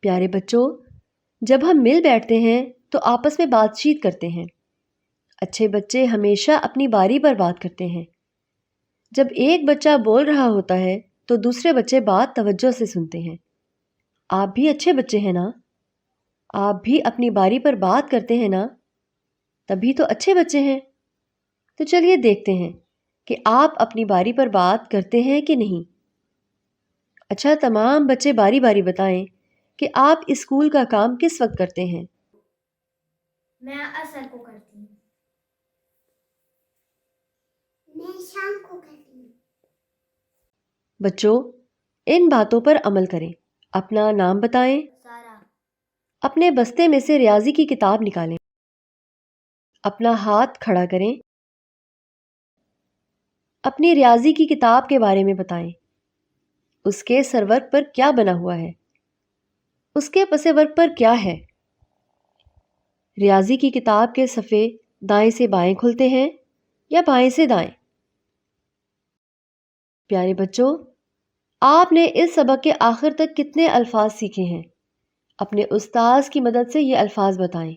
پیارے بچوں، جب ہم مل بیٹھتے ہیں تو آپس میں بات چیت کرتے ہیں۔ اچھے بچے ہمیشہ اپنی باری پر بات کرتے ہیں۔ جب ایک بچہ بول رہا ہوتا ہے تو دوسرے بچے بات توجہ سے سنتے ہیں۔ آپ بھی اچھے بچے ہیں نا؟ آپ بھی اپنی باری پر بات کرتے ہیں نا؟ تبھی تو اچھے بچے ہیں۔ تو چلیے دیکھتے ہیں کہ آپ اپنی باری پر بات کرتے ہیں کہ نہیں۔ اچھا، تمام بچے باری باری بتائیں کہ آپ اسکول کا کام کس وقت کرتے ہیں؟ میں عصر کو کرتی ہوں۔ میں شام کو کرتی ہوں۔ بچوں، ان باتوں پر عمل کریں۔ اپنا نام بتائیں۔ سارا۔ اپنے بستے میں سے ریاضی کی کتاب نکالیں۔ اپنا ہاتھ کھڑا کریں۔ اپنی ریاضی کی کتاب کے بارے میں بتائیں۔ اس کے سرورق پر کیا بنا ہوا ہے؟ اس کے پس ورق پر کیا ہے؟ ریاضی کی کتاب کے صفحے دائیں سے بائیں کھلتے ہیں یا بائیں سے دائیں؟ پیارے بچوں، آپ نے اس سبق کے آخر تک کتنے الفاظ سیکھے ہیں؟ اپنے استاذ کی مدد سے یہ الفاظ بتائیں۔